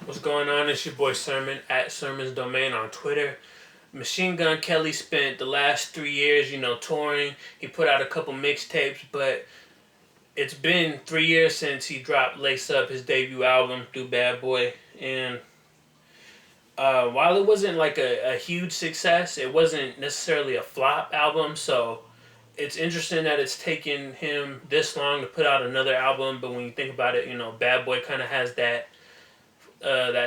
What's going on? It's your boy Sermon at Sermon's Domain on Twitter. Machine Gun Kelly spent the last 3 years, touring. He put out a couple mixtapes, but it's been 3 years since he dropped Lace Up, his debut album, through Bad Boy. And while it wasn't like a huge success, it wasn't necessarily a flop album. So it's interesting that it's taken him this long to put out another album. But when you think about it, Bad Boy kind of has that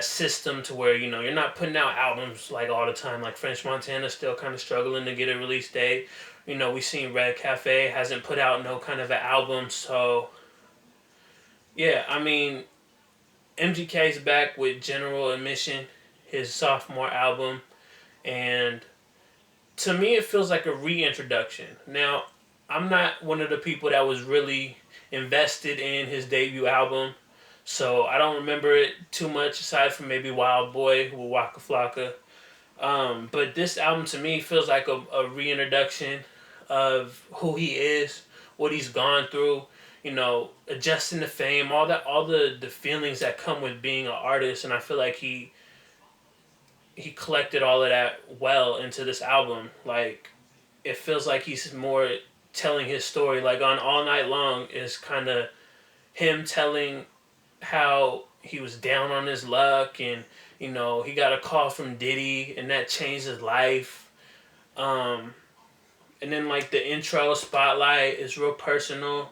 system to where you're not putting out albums like all the time. Like French Montana still kind of struggling to get a release date. We seen Red Cafe hasn't put out no kind of an album. So yeah, I mean, MGK's back with General Admission, his sophomore album, and to me it feels like a reintroduction. Now, I'm not one of the people that was really invested in his debut album, so I don't remember it too much aside from maybe Wild Boy with Waka Flocka. But this album to me feels like a reintroduction of who he is, what he's gone through, adjusting to fame, all the feelings that come with being an artist, and I feel like he collected all of that well into this album. Like, it feels like he's more telling his story. Like on All Night Long is kind of him telling how he was down on his luck, and he got a call from Diddy and that changed his life. And then like the intro Spotlight is real personal,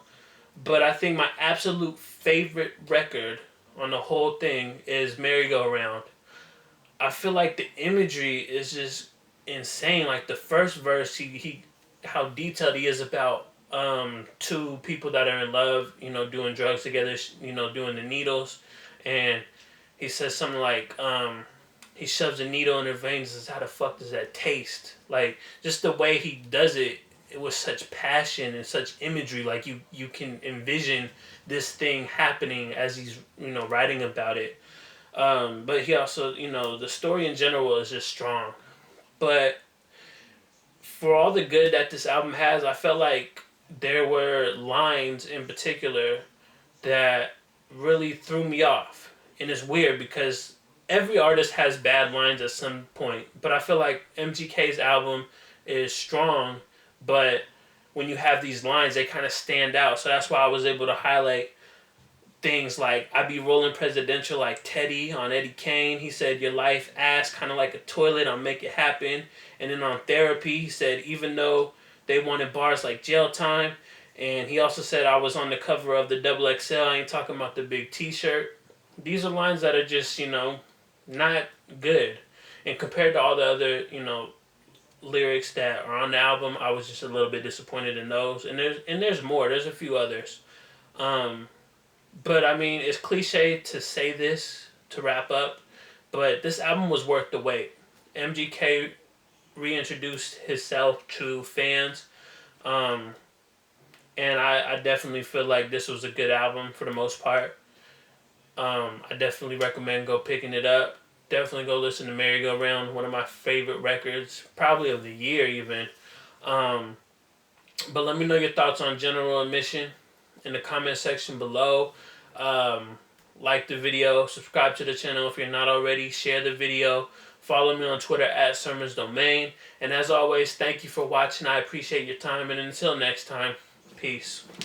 but I think my absolute favorite record on the whole thing is Merry Go Round. I feel like the imagery is just insane. Like the first verse, he how detailed he is about two people that are in love, doing drugs together, doing the needles, and he says something like he shoves a needle in her veins and says, "How the fuck does that taste?" Like just the way he does it, it was such passion and such imagery. Like you can envision this thing happening as he's writing about it. But he also, the story in general is just strong. But for all the good that this album has, I felt like there were lines in particular that really threw me off. And it's weird because every artist has bad lines at some point. But I feel like MGK's album is strong, but when you have these lines, they kind of stand out. So that's why I was able to highlight things like I be rolling presidential like Teddy on Eddie Kane. He said your life ass kind of like a toilet, I'll make it happen. And then on Therapy, he said even though they wanted bars like jail time. And he also said I was on the cover of the Double XL, I ain't talking about the big t-shirt. These are lines that are just, not good. And compared to all the other, lyrics that are on the album, I was just a little bit disappointed in those. And there's more. There's a few others. But I mean, it's cliche to say this to wrap up, but this album was worth the wait. MGK reintroduced himself to fans, and I definitely feel like this was a good album for the most part. I definitely recommend go picking it up. Definitely go listen to Merry Go Round, one of my favorite records, probably of the year even. But let me know your thoughts on General Admission in the comment section below. Like the video, subscribe to the channel if you're not already, share the video, follow me on Twitter at Sermon's Domain, and as always, thank you for watching. I appreciate your time, and until next time, peace.